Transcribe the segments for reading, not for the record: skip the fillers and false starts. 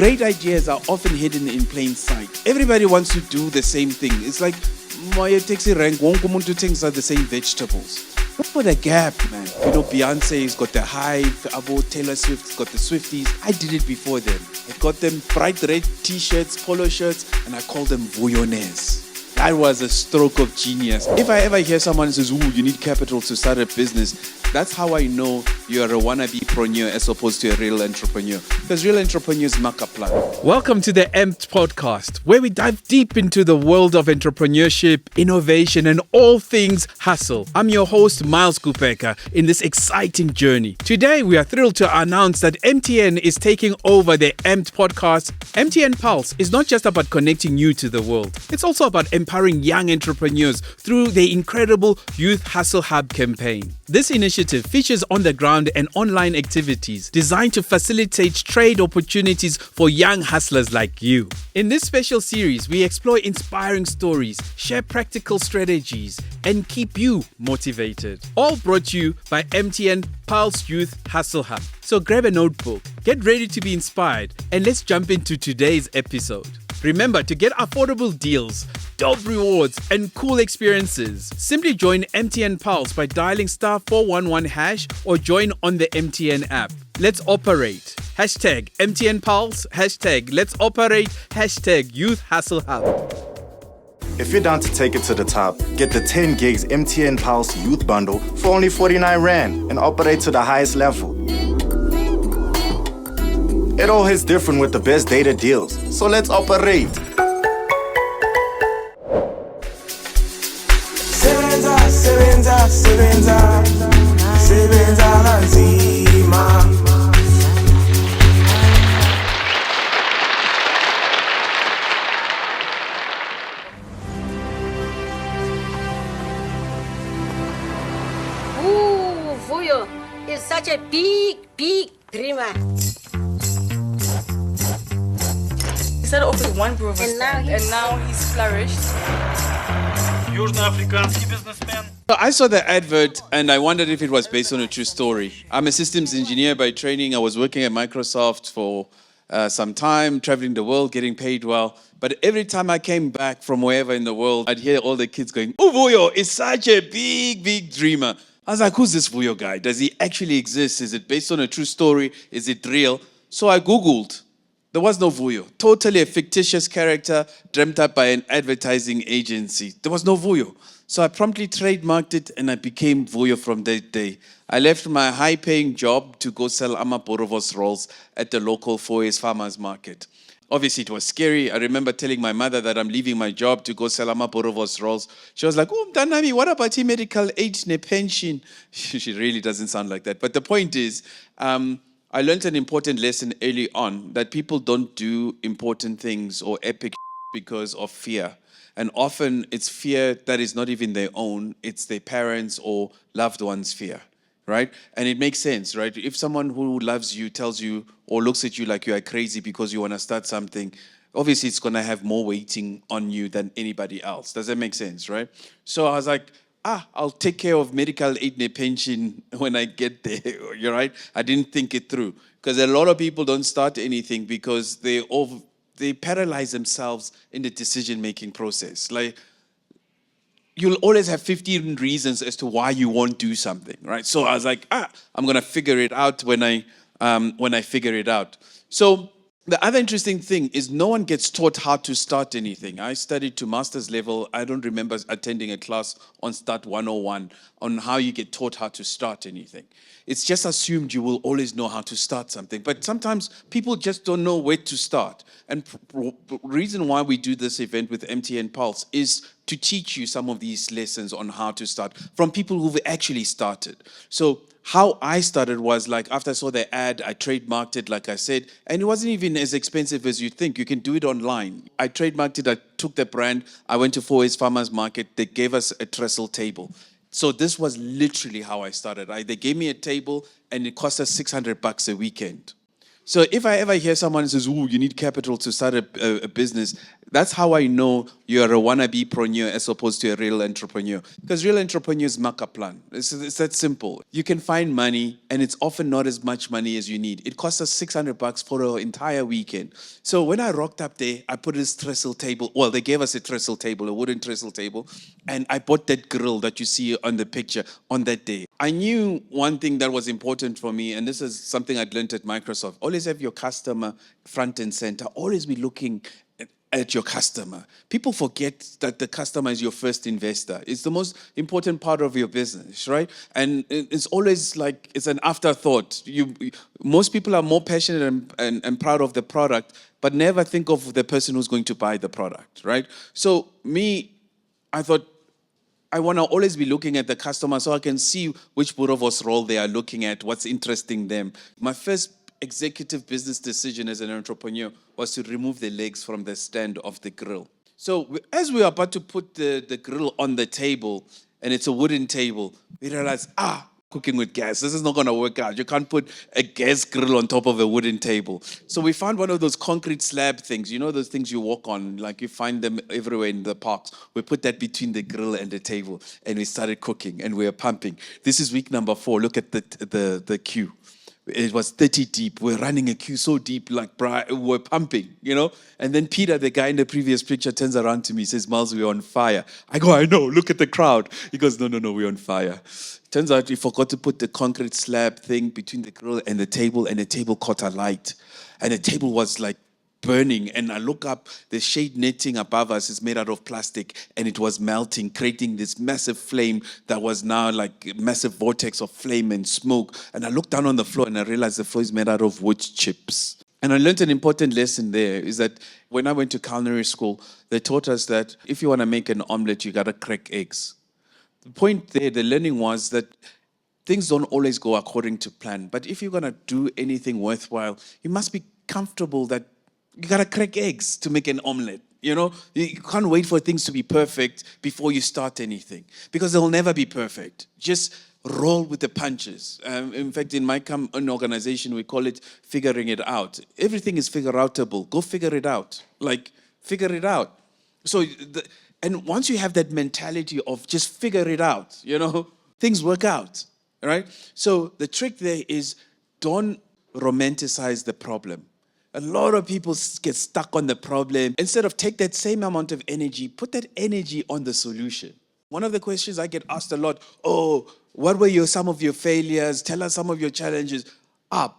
Great ideas are often hidden in plain sight. Everybody wants to do the same thing. It's like my taxi rank, wonke umuntu uthengisa the same vegetables. Look for the gap, man. You know, Beyonce's got the Hive, Taylor Swift's got the Swifties. I did it before them. I got them bright red t-shirts, polo shirts, and I called them Vuyos. That was a stroke of genius. If I ever hear someone says, "Ooh, you need capital to start a business," that's how I know you're a wannabe-preneur as opposed to a real entrepreneur. Because real entrepreneurs make a plan. Welcome to the AMPD Podcast, where we dive deep into the world of entrepreneurship, innovation, and all things hustle. I'm your host, Miles Kubheka, in this exciting journey. Today, we are thrilled to announce that MTN is taking over the AMPD Podcast. MTN Pulse is not just about connecting you to the world. It's also about empowering young entrepreneurs through the incredible Youth Hustle Hub campaign. This initiative features on-the-ground and online activities designed to facilitate trade opportunities for young hustlers like you. In this special series, we explore inspiring stories, share practical strategies, and keep you motivated. All brought to you by MTN Pulse Youth Hustle Hub. So grab a notebook, get ready to be inspired, and let's jump into today's episode. Remember to get affordable deals, dope rewards, and cool experiences. Simply join MTN Pulse by dialing *411# or join on the MTN app. Let's operate. Hashtag MTN Pulse, hashtag Let's Operate, hashtag Youth Hustle Hub. If you're down to take it to the top, get the 10 gigs MTN Pulse Youth Bundle for only 49 Rand and operate to the highest level. It all hits different with the best data deals, so let's operate. Sebenza kanzima. Vuyo is such a big dreamer. He started off with one brewer and now he's flourished. Южноафриканский businessman. I saw the advert and I wondered if it was based on a true story. I'm a systems engineer by training. I was working at Microsoft for some time, traveling the world, getting paid well. But every time I came back from wherever in the world, I'd hear all the kids going, "Oh, Vuyo is such a big dreamer." I was like, who's this Vuyo guy? Does he actually exist? Is it based on a true story? Is it real? So I Googled. There was no Vuyo. Totally a fictitious character dreamt up by an advertising agency. There was no Vuyo. So I promptly trademarked it and I became Vuyo from that day. I left my high-paying job to go sell Boerewors rolls at the local Vuyos farmers market. Obviously, it was scary. I remember telling my mother that I'm leaving my job to go sell Boerewors rolls. She was like, "Oh, Mtanami, what about your medical aid and pension?" She really doesn't sound like that. But the point is, I learned an important lesson early on that people don't do important things or epic because of fear. And often it's fear that is not even their own. It's their parents or loved ones' fear, right? And it makes sense, right? If someone who loves you tells you or looks at you like you are crazy because you want to start something, obviously it's going to have more weighting on you than anybody else. Does that make sense, right? So I was like, I'll take care of medical aid and pension when I get there, you're right? I didn't think it through. Because a lot of people don't start anything because they paralyze themselves in the decision-making process. Like, you'll always have 15 reasons as to why you won't do something, right? So I was like, I'm going to figure it out when I figure it out. So the other interesting thing is no one gets taught how to start anything. I studied to master's level. I don't remember attending a class on Start 101 on how you get taught how to start anything. It's just assumed you will always know how to start something. But sometimes people just don't know where to start. And the reason why we do this event with MTN Pulse is to teach you some of these lessons on how to start from people who've actually started. So how I started was like after I saw the ad, I trademarked it, like I said, and it wasn't even as expensive as you think. You can do it online. I trademarked it, I took the brand, I went to Vuyos Farmers Market, they gave us a trestle table. So this was literally how I started. They gave me a table and it cost us $600 a weekend. So if I ever hear someone says, "Ooh, you need capital to start a business," that's how I know you're a wannabe-preneur as opposed to a real entrepreneur. Because real entrepreneurs make a plan. It's that simple. You can find money, and it's often not as much money as you need. It costs us $600 for an entire weekend. So when I rocked up there, I put this trestle table. Well, they gave us a trestle table, a wooden trestle table, and I bought that grill that you see on the picture on that day. I knew one thing that was important for me, and this is something I'd learned at Microsoft. Always have your customer front and center. Always be looking at your customer. People forget that the customer is your first investor. It's the most important part of your business, right? And it's always like it's an afterthought. Most people are more passionate and proud of the product, but never think of the person who's going to buy the product, right? So I thought, I want to always be looking at the customer so I can see which Boerewors role they are looking at, what's interesting them. My first executive business decision as an entrepreneur was to remove the legs from the stand of the grill. So as we were about to put the grill on the table, and it's a wooden table, we realized, cooking with gas, this is not going to work out. You can't put a gas grill on top of a wooden table. So we found one of those concrete slab things, you know those things you walk on, like you find them everywhere in the parks. We put that between the grill and the table, and we started cooking, and we were pumping. This is week number 4. Look at the queue. It was 30 deep. We're running a queue so deep, like we're pumping, you know? And then Peter, the guy in the previous picture, turns around to me, says, "Miles, we're on fire." I go, "I know, look at the crowd." He goes, No, we're on fire. Turns out he forgot to put the concrete slab thing between the grill and the table caught a light. And the table was like burning, and I look up, the shade netting above us is made out of plastic, and it was melting, creating this massive flame that was now like a massive vortex of flame and smoke. And I looked down on the floor, and I realized the floor is made out of wood chips. And I learned an important lesson there, is that when I went to culinary school, they taught us that if you want to make an omelet, you got to crack eggs. The point there, the learning was that things don't always go according to plan. But if you're going to do anything worthwhile, you must be comfortable that you got to crack eggs to make an omelet. You know, you can't wait for things to be perfect before you start anything, because they'll never be perfect. Just roll with the punches. In fact, in my organization, we call it figuring it out. Everything is figure-outable. Go figure it out. Like, figure it out. So, and once you have that mentality of just figure it out, you know, things work out, right? So the trick there is don't romanticize the problem. A lot of people get stuck on the problem. Instead of take that same amount of energy, put that energy on the solution. One of the questions I get asked a lot, what were some of your failures? Tell us some of your challenges.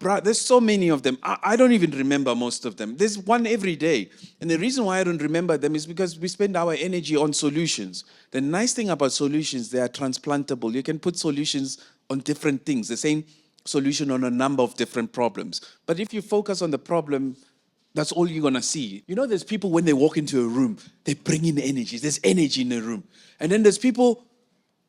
There's so many of them. I don't even remember most of them. There's one every day. And the reason why I don't remember them is because we spend our energy on solutions. The nice thing about solutions, they are transplantable. You can put solutions on different things. The same solution on a number of different problems. But if you focus on the problem, that's all you're going to see. You know, there's people when they walk into a room, they bring in energy. There's energy in the room. And then there's people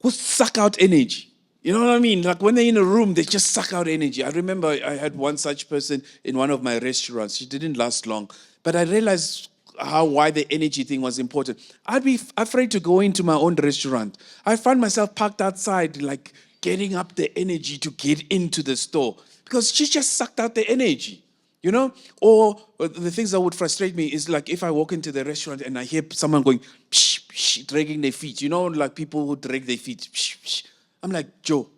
who suck out energy. You know what I mean? Like when they're in a room, they just suck out energy. I remember I had one such person in one of my restaurants. She didn't last long. But I realized why the energy thing was important. I'd be afraid to go into my own restaurant. I find myself parked outside, like getting up the energy to get into the store, because she just sucked out the energy, you know? Or the things that would frustrate me is like if I walk into the restaurant and I hear someone going, psh, psh, dragging their feet, you know, like people who drag their feet, psh, psh. I'm like, Joe,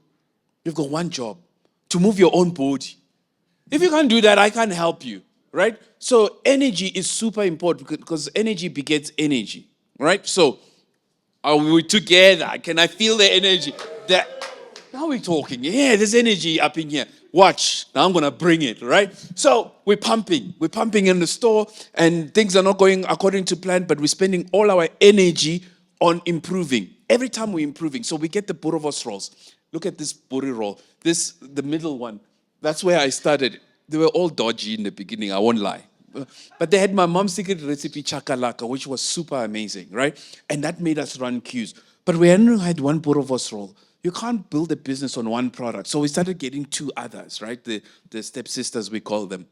you've got one job, to move your own body. If you can't do that, I can't help you, right? So energy is super important because energy begets energy, right? So are we together? Can I feel the energy? Now we're talking. Yeah, there's energy up in here. Watch. Now I'm going to bring it, right? So we're pumping. We're pumping in the store, and things are not going according to plan, but we're spending all our energy on improving. Every time we're improving. So we get the Boerewors rolls. Look at this Boerewors roll. The middle one. That's where I started. They were all dodgy in the beginning, I won't lie. But they had my mom's secret recipe, chakalaka, which was super amazing, right? And that made us run queues. But we only had one Boerewors roll. You can't build a business on one product. So we started getting 2 others, right? The stepsisters, we call them.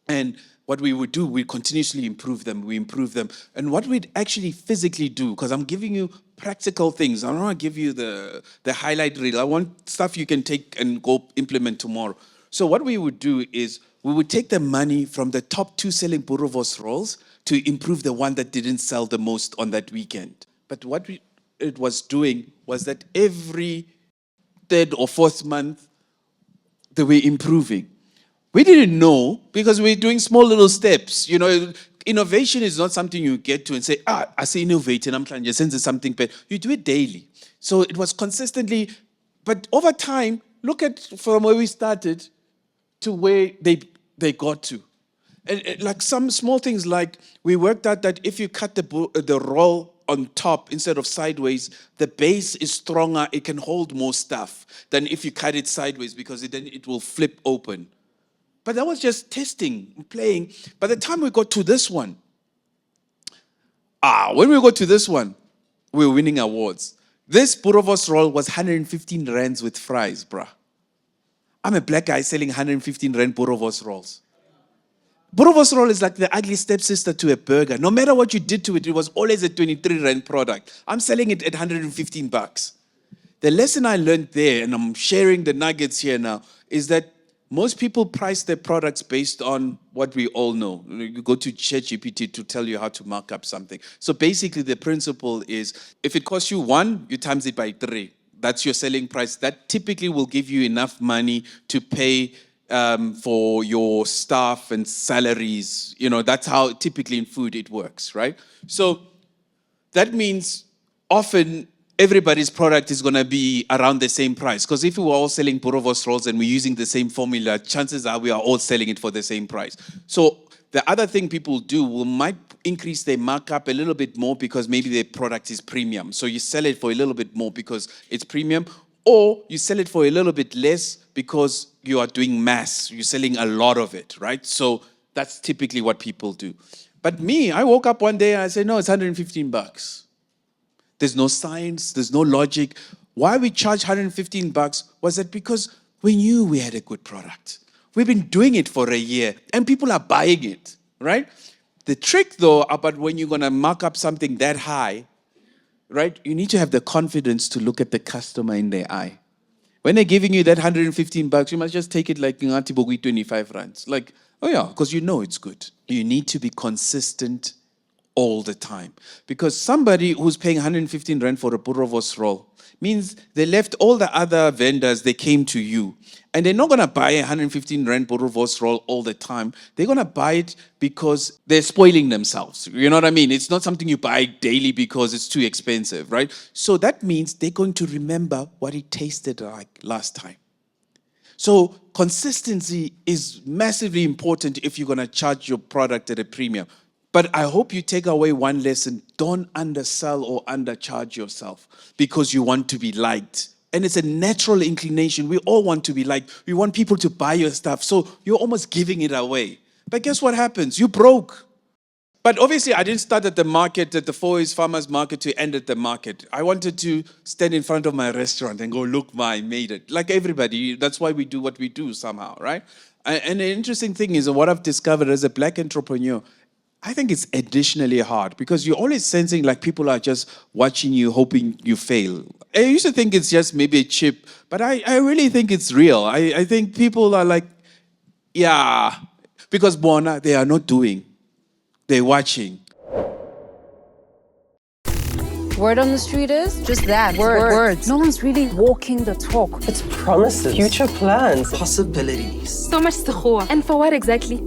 And what we would do, we continuously improve them. We improve them. And what we'd actually physically do, because I'm giving you practical things. I don't want to give you the highlight reel. I want stuff you can take and go implement tomorrow. So what we would do is we would take the money from the top 2 selling Boerewors rolls to improve the one that didn't sell the most on that weekend. But what it was doing was that every 3rd or 4th month, they were improving. We didn't know because we were doing small little steps. You know, innovation is not something you get to and say, I say innovate and I'm trying to sense something better. You do it daily. So it was consistently, but over time, look at from where we started to where they got to. And like some small things, like we worked out that if you cut the roll on top instead of sideways, the base is stronger, it can hold more stuff than if you cut it sideways because then it will flip open. But that was just testing, playing. By the time we got to this one, when we got to this one, we were winning awards. This Boerewors roll was 115 rands with fries, bruh. I'm a black guy selling 115 rand Boerewors rolls. Boerewors roll is like the ugly stepsister to a burger. No matter what you did to it, it was always a 23 rand product. I'm selling it at 115 bucks. The lesson I learned there, and I'm sharing the nuggets here now, is that most people price their products based on what we all know. You go to ChatGPT to tell you how to mark up something. So basically the principle is, if it costs you 1, you times it by 3. That's your selling price. That typically will give you enough money to pay for your staff and salaries. You know, that's how typically in food it works, right? So that means often everybody's product is going to be around the same price. Because if we were all selling Boerewors rolls and we're using the same formula, chances are we are all selling it for the same price. So the other thing people do might increase their markup a little bit more because maybe their product is premium. So you sell it for a little bit more because it's premium, or you sell it for a little bit less because you are doing mass. You're selling a lot of it, right? So that's typically what people do. But me, I woke up one day and I said, no, it's 115 bucks. There's no science, there's no logic. Why we charge 115 bucks was that because we knew we had a good product. We've been doing it for a year and people are buying it, right? The trick though about when you're gonna mark up something that high, right? You need to have the confidence to look at the customer in their eye. When they're giving you that 115 bucks, you must just take it like 25 rands. Like, oh yeah, because you know it's good. You need to be consistent all the time. Because somebody who's paying 115 rand for a Boerewors roll means they left all the other vendors, they came to you. And they're not going to buy a 115 rand Boerewors roll all the time. They're going to buy it because they're spoiling themselves. You know what I mean? It's not something you buy daily because it's too expensive, right? So that means they're going to remember what it tasted like last time. So consistency is massively important if you're going to charge your product at a premium. But I hope you take away one lesson. Don't undersell or undercharge yourself because you want to be liked. And it's a natural inclination. We all want to be liked. We want people to buy your stuff. So you're almost giving it away. But guess what happens? You broke. But obviously, I didn't start at the market, at the Foy's Farmers Market to end at the market. I wanted to stand in front of my restaurant and go, look, I made it. Like everybody, that's why we do what we do somehow, right? And the interesting thing is, what I've discovered as a black entrepreneur, I think it's additionally hard because you're always sensing like people are just watching you, hoping you fail. I used to think it's just maybe a chip, but I really think it's real. I think people are like, yeah, because Bona, they are not doing. They're watching. Word on the street is just that. Words. No one's really walking the talk. It's promises, future plans, possibilities. So much to and for what exactly?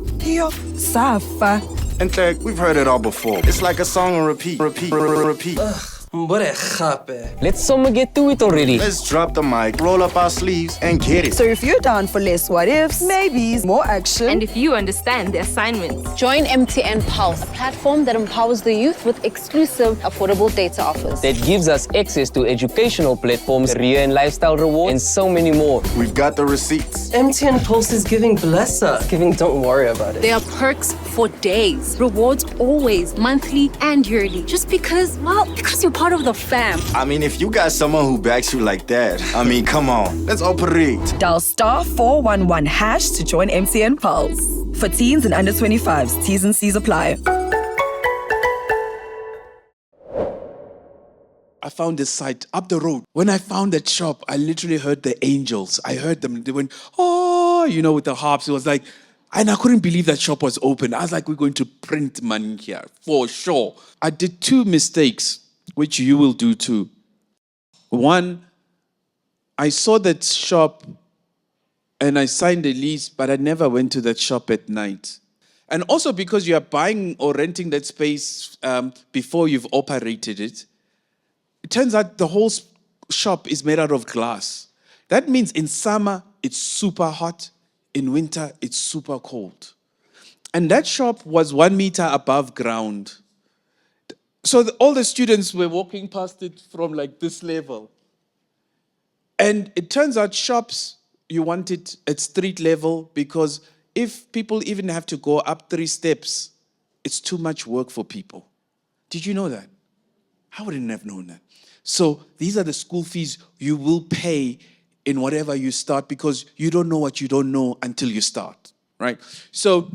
Safa. In fact, we've heard it all before. It's like a song on repeat. Let's someone get to it already. Let's drop the mic, roll up our sleeves, and get it. So if you're down for less what ifs, maybes, more action, and if you understand the assignments, join MTN Pulse, a platform that empowers the youth with exclusive, affordable data offers. That gives us access to educational platforms, career and lifestyle rewards, and so many more. We've got the receipts. MTN Pulse is giving bless us. Giving, don't worry about it. There are perks for days, rewards always, monthly and yearly. Just because you're part of the fam. I mean, if you got someone who backs you like that, I mean, come on, let's operate. Dial *411# to join MTN Pulse. For teens and under 25s, T's and C's apply. I found this site up the road. When I found that shop, I literally heard the angels. I heard them. They went, oh, with the harps. It was like, And I couldn't believe that shop was open. I was like, we're going to print money here, for sure. I did 2 mistakes, which you will do too. One, I saw that shop and I signed a lease, but I never went to that shop at night. And also because you are buying or renting that space before you've operated it, it turns out the whole shop is made out of glass. That means in summer, it's super hot. In winter, it's super cold. And that shop was 1 meter above ground. So all the students were walking past it from like this level. And it turns out shops, you want it at street level because if people even have to go up 3 steps, it's too much work for people. Did you know that? I wouldn't have known that. So these are the school fees you will pay in whatever you start because you don't know what you don't know until you start, right? So,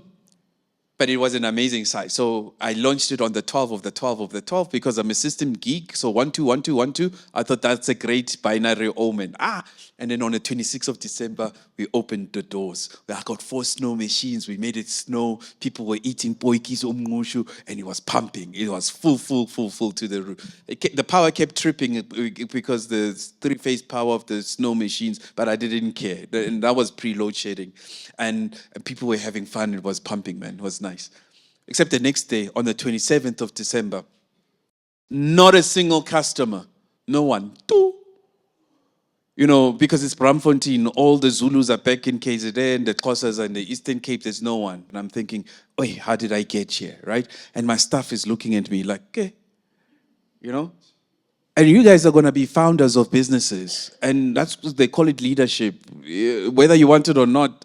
but it was an amazing site. So I launched it on the 12th of the 12th of the 12th because I'm a system geek. So 1, 2, 1, 2, 1, 2. I thought that's a great binary omen. And then on the 26th of December, we opened the doors. I got 4 snow machines. We made it snow. People were eating poikis omngushu, and it was pumping. It was full to the roof. The power kept tripping because the 3-phase power of the snow machines, but I didn't care. And that was pre-load shedding. And people were having fun. It was pumping, man. It was nice. Except the next day, on the 27th of December, not a single customer. No one. You know, because it's Braamfontein, all the Zulus are back in KZN, the Xhosas and the Eastern Cape, there's no one. And I'm thinking, oi, how did I get here, right? And my staff is looking at me like, okay, you know? And you guys are going to be founders of businesses. And that's what they call it leadership. Whether you want it or not,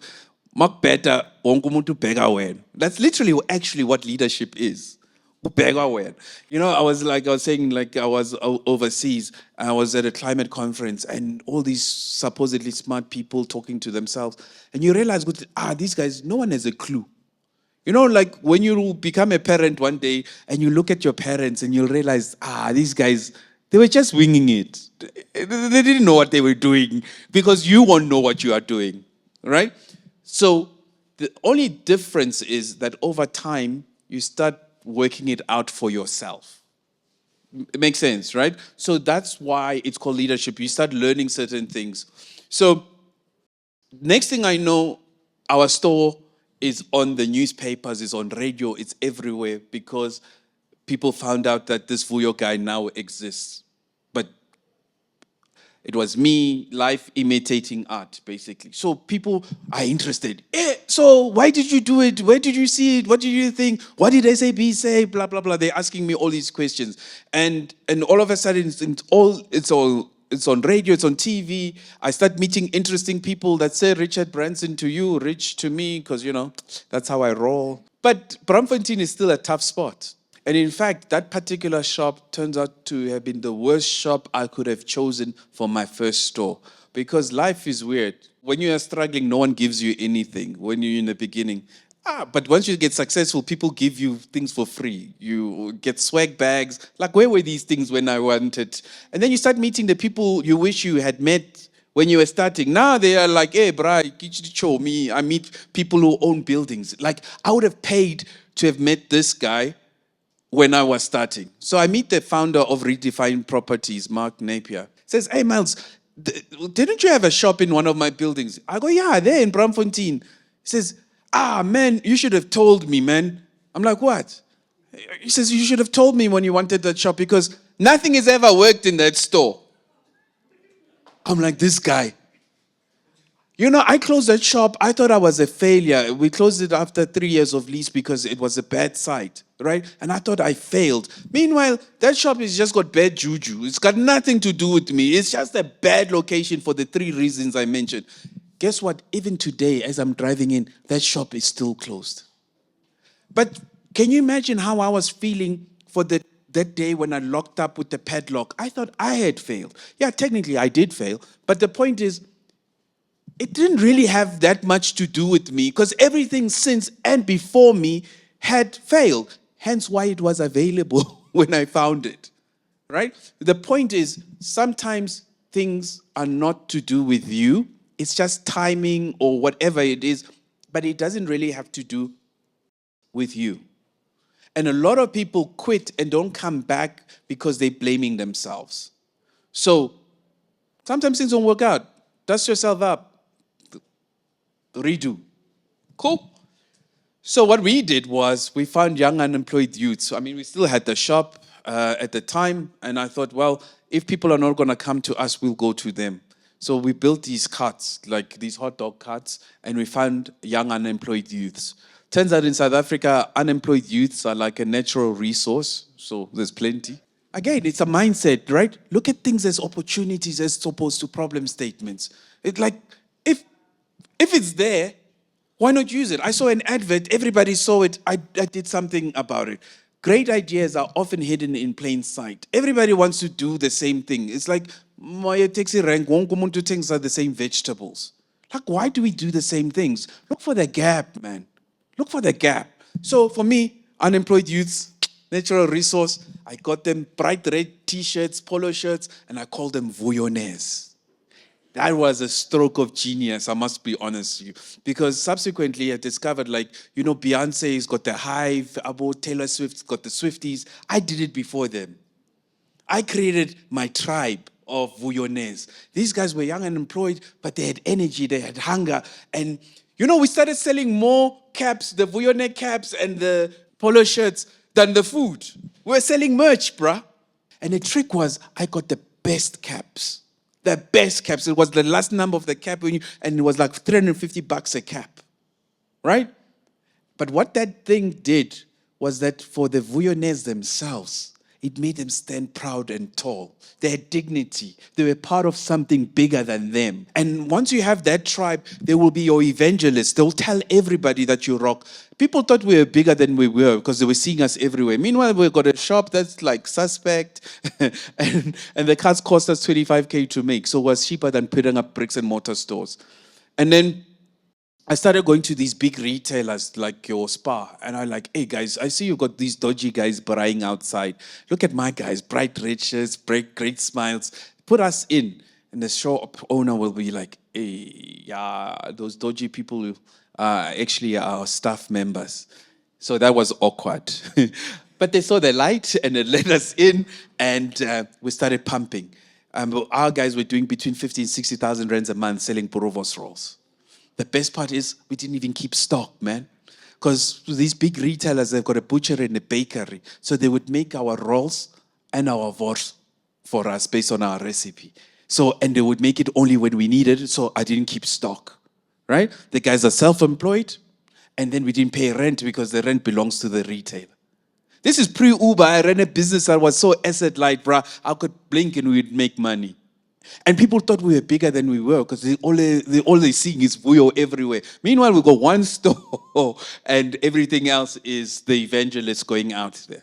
Mark better, that's literally actually what leadership is. You know, I was saying, I was overseas, and I was at a climate conference, and all these supposedly smart people talking to themselves, and you realize, these guys, no one has a clue. You know, like when you become a parent one day, and you look at your parents, and you realize, these guys, they were just winging it. They didn't know what they were doing, because you won't know what you are doing, right? So the only difference is that over time, you start working it out for yourself. It makes sense, right? So that's why it's called leadership. You start learning certain things. So next thing I know, our store is on the newspapers, is on radio, it's everywhere because people found out that this Vuyo guy now exists. But it was me, life imitating art, basically. So people are interested. So why did you do it? Where did you see it? What did you think? What did SAB say? Blah, blah, blah. They're asking me all these questions. And all of a sudden, it's on radio, it's on TV. I start meeting interesting people that say Richard Branson to you, Rich to me, because, you know, that's how I roll. But Braamfontein is still a tough spot. And in fact, that particular shop turns out to have been the worst shop I could have chosen for my first store. Because life is weird. When you are struggling, no one gives you anything when you're in the beginning. But once you get successful, people give you things for free. You get swag bags. Like, where were these things when I wanted? And then you start meeting the people you wish you had met when you were starting. Now they are like, hey, bro, show me. I meet people who own buildings. Like, I would have paid to have met this guy when I was starting. So I meet the founder of Redefined Properties, Mark Napier. Says, hey, Miles, didn't you have a shop in one of my buildings? I go, yeah, there in Braamfontein. He says, man, you should have told me, man. I'm like, what? He says, you should have told me when you wanted that shop because nothing has ever worked in that store. I'm like, this guy. You know, I closed that shop. I thought I was a failure. We closed it after 3 years of lease because it was a bad site, right? And I thought I failed. Meanwhile, that shop has just got bad juju. It's got nothing to do with me. It's just a bad location for the 3 reasons I mentioned. Guess what? Even today, as I'm driving in, that shop is still closed. But can you imagine how I was feeling for that day when I locked up with the padlock? I thought I had failed. Yeah, technically I did fail. But the point is, it didn't really have that much to do with me because everything since and before me had failed. Hence why it was available when I found it, right? The point is, sometimes things are not to do with you. It's just timing or whatever it is. but it doesn't really have to do with you. And a lot of people quit and don't come back because they're blaming themselves. So sometimes things don't work out. Dust yourself up. Redo. Cool. So what we did was we found young unemployed youths. I mean, we still had the shop at the time. And I thought, well, if people are not going to come to us, we'll go to them. So we built these carts, like these hot dog carts, and we found young unemployed youths. Turns out in South Africa, unemployed youths are like a natural resource. So there's plenty. Again, it's a mindset, right? Look at things as opportunities as opposed to problem statements. It's like, if it's there, why not use it? I saw an advert, everybody saw it, I did something about it. Great ideas are often hidden in plain sight. Everybody wants to do the same thing. It's like, my taxi rank, won't come to things are the same vegetables. Like, why do we do the same things? Look for the gap, man. Look for the gap. So for me, unemployed youths, natural resource, I got them bright red t-shirts, polo shirts, and I called them Vuyos. That was a stroke of genius, I must be honest with you. Because subsequently I discovered, Beyonce's got the Hive, Taylor Swift's got the Swifties. I did it before them. I created my tribe of Vuyos. These guys were young and employed, but they had energy, they had hunger. And, we started selling more caps, the Vuyos caps and the polo shirts, than the food. We were selling merch, bruh. And the trick was, I got the best caps. The best caps. It was the last number of the cap, and it was like $350 a cap, right? But what that thing did was that for the Vuyos themselves, it made them stand proud and tall. They had dignity. They were part of something bigger than them. And once you have that tribe, they will be your evangelists. They'll tell everybody that you rock. People thought we were bigger than we were because they were seeing us everywhere. Meanwhile, we've got a shop that's like suspect, and the cars cost us 25K to make. So it was cheaper than putting up bricks and mortar stores. And then I started going to these big retailers like your Spa, and I'm like, hey guys, I see you got these dodgy guys braying outside. Look at my guys, bright red shirts, great smiles. Put us in. And the shop owner will be like, hey, yeah, those dodgy people are actually our staff members. So that was awkward. But they saw the light and it let us in, and we started pumping. Our guys were doing between 50 and 60,000 rands a month selling Boerewors rolls. The best part is we didn't even keep stock, man. Because these big retailers, they've got a butchery and a bakery. So they would make our rolls and our wors for us based on our recipe. And they would make it only when we needed it, so I didn't keep stock, right? The guys are self-employed, and then we didn't pay rent because the rent belongs to the retailer. This is pre-Uber. I ran a business that was so asset-light, bruh. I could blink and we'd make money. And people thought we were bigger than we were because all they're seeing is Vuyo everywhere. Meanwhile, we got one store and everything else is the evangelists going out there.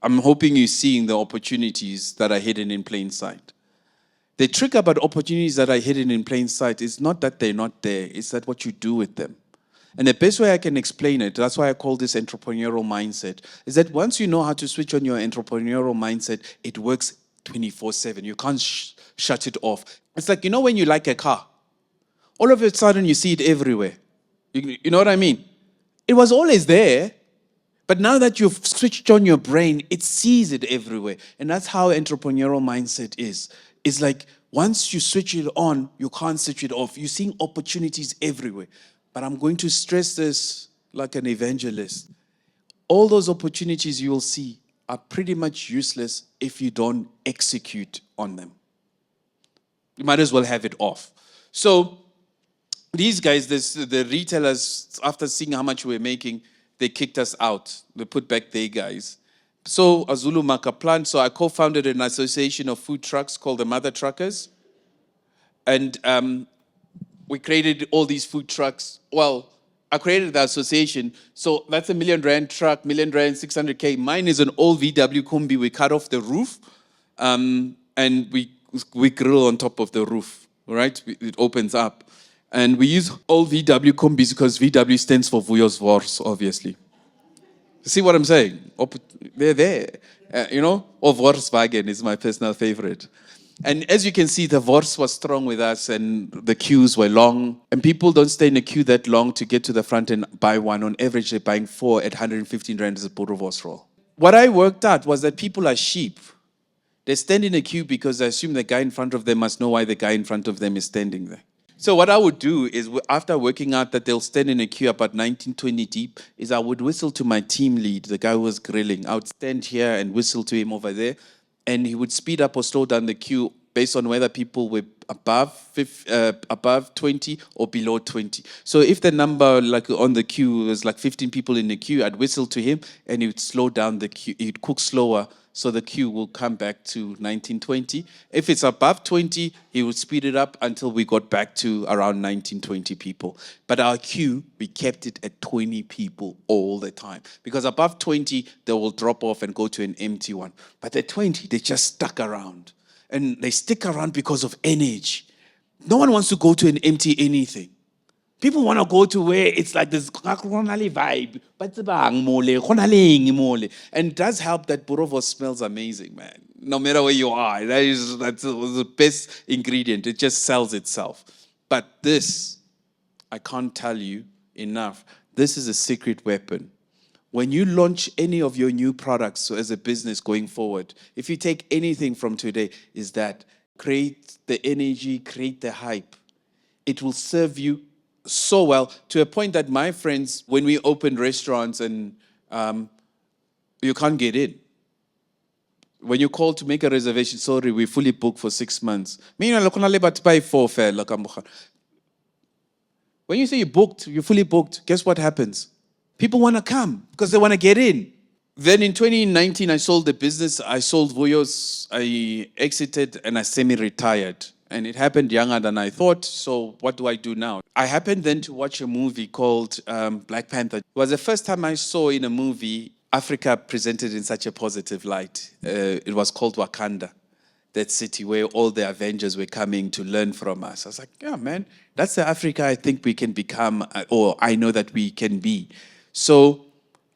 I'm hoping you're seeing the opportunities that are hidden in plain sight. The trick about opportunities that are hidden in plain sight is not that they're not there, it's that what you do with them. And the best way I can explain it, that's why I call this entrepreneurial mindset, is that once you know how to switch on your entrepreneurial mindset, it works 24/7. You can't shut it off. It's like, when you like a car, all of a sudden you see it everywhere. You know what I mean? It was always there, but now that you've switched on your brain, it sees it everywhere. And that's how entrepreneurial mindset is. It's like once you switch it on, you can't switch it off. You're seeing opportunities everywhere. But I'm going to stress this like an evangelist. All those opportunities you will see are pretty much useless if you don't execute on them. You might as well have it off. So these guys, the retailers, after seeing how much we were making, they kicked us out. They put back their guys. So Azulu Makaplan, so I co-founded an association of food trucks called the Mother Truckers. And we created all these food trucks. Well, I created the association. So that's R1 million truck, R1 million, 600K. Mine is an old VW Kombi. We cut off the roof and we grill on top of the roof, right? It opens up. And we use old VW Kombis because VW stands for Vuyos, obviously. See what I'm saying? They're there, or Volkswagen is my personal favorite. And as you can see, the Vors was strong with us and the queues were long. And people don't stay in a queue that long to get to the front and buy one. On average, they're buying 4 at 115 Rand as a Boerewors roll. What I worked out was that people are sheep. They stand in a queue because they assume the guy in front of them must know why the guy in front of them is standing there. So what I would do is, after working out that they'll stand in a queue about 19, 20 deep, is I would whistle to my team lead, the guy who was grilling. I would stand here and whistle to him over there, and he would speed up or slow down the queue based on whether people were above 20 or below 20. So if the number like on the queue was like 15 people in the queue, I'd whistle to him and he would slow down the queue. He'd cook slower so the queue will come back to 1920. If it's above 20, he would speed it up until we got back to around 1920 people. But our queue, we kept it at 20 people all the time. Because above 20, they will drop off and go to an empty one. But at 20, they just stuck around. And they stick around because of energy. No one wants to go to an empty anything. People want to go to where it's like this vibe. And it does help that Boerewors smells amazing, man. No matter where you are. That's the best ingredient. It just sells itself. But this, I can't tell you enough. This is a secret weapon. When you launch any of your new products as a business going forward, if you take anything from today, is that create the energy, create the hype. It will serve you so well to a point that my friends, when we opened restaurants and you can't get in. When you call to make a reservation, sorry, we fully booked for 6 months. When you say you're fully booked, guess what happens? People want to come because they want to get in. Then in 2019, I sold the business. I sold Vuyos. I exited and I semi-retired. And it happened younger than I thought. So what do I do now? I happened then to watch a movie called Black Panther. It was the first time I saw in a movie Africa presented in such a positive light. It was called Wakanda, that city where all the Avengers were coming to learn from us. I was like, yeah, man, that's the Africa I think we can become, or I know that we can be. So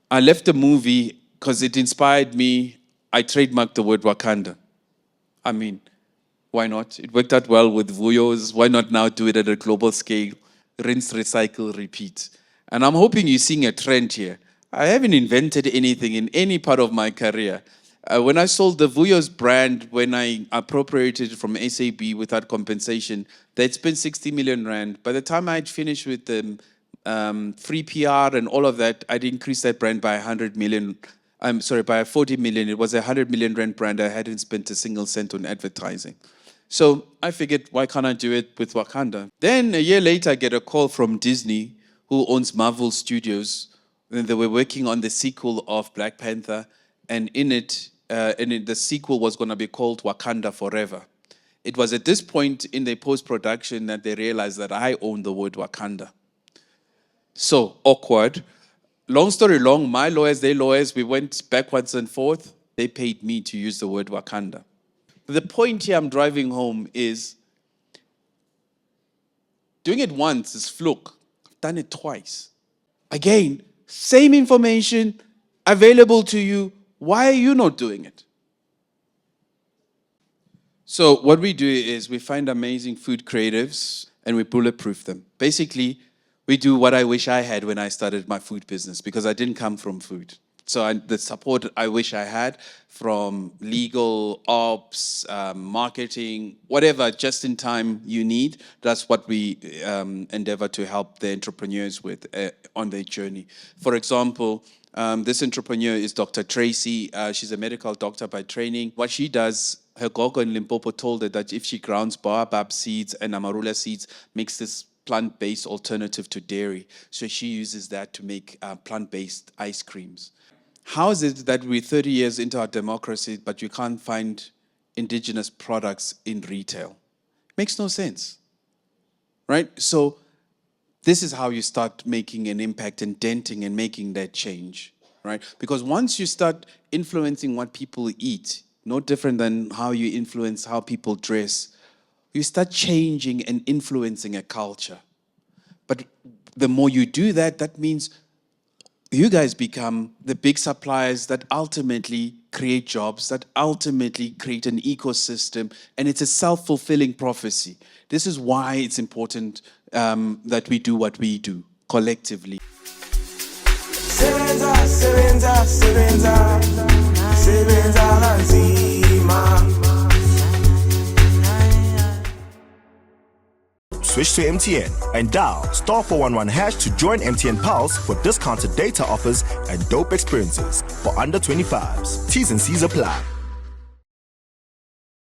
I left the movie because it inspired me. I trademarked the word Wakanda. I mean, why not? It worked out well with Vuyos. Why not now do it at a global scale? Rinse, recycle, repeat. And I'm hoping you're seeing a trend here. I haven't invented anything in any part of my career. When I sold the Vuyos brand, when I appropriated it from SAB without compensation, they'd spent 60 million Rand. By the time I'd finished with them, free PR and all of that, I'd increased that brand by 100 million. By 40 million. It was a 100 million Rand brand. I hadn't spent a single cent on advertising. So I figured, why can't I do it with Wakanda? Then a year later, I get a call from Disney, who owns Marvel Studios. And they were working on the sequel of Black Panther. And in it, the sequel was going to be called Wakanda Forever. It was at this point in the post-production that they realized that I owned the word Wakanda. So awkward. Long story long, my lawyers, their lawyers, we went backwards and forth. They paid me to use the word Wakanda. The point here I'm driving home is doing it once is fluke. I've done it twice. Again, same information available to you. Why are you not doing it? So what we do is we find amazing food creatives and we bulletproof them. Basically, we do what I wish I had when I started my food business because I didn't come from food. So the support I wish I had from legal, ops, marketing, whatever just in time you need, that's what we endeavor to help the entrepreneurs with on their journey. For example, this entrepreneur is Dr. Tracy. She's a medical doctor by training. What she does, her gogo in Limpopo told her that if she grounds baobab seeds and amarula seeds, makes this plant-based alternative to dairy. So she uses that to make plant-based ice creams. How is it that we're 30 years into our democracy, but you can't find indigenous products in retail? Makes no sense, right? So this is how you start making an impact and denting and making that change, right? Because once you start influencing what people eat, no different than how you influence how people dress, you start changing and influencing a culture. But the more you do that, that means you guys become the big suppliers that ultimately create jobs, that ultimately create an ecosystem, and it's a self-fulfilling prophecy. This is why it's important that we do what we do collectively. Switch to MTN and dial *411# to join MTN Pulse for discounted data offers and dope experiences for under 25s. T's and C's apply.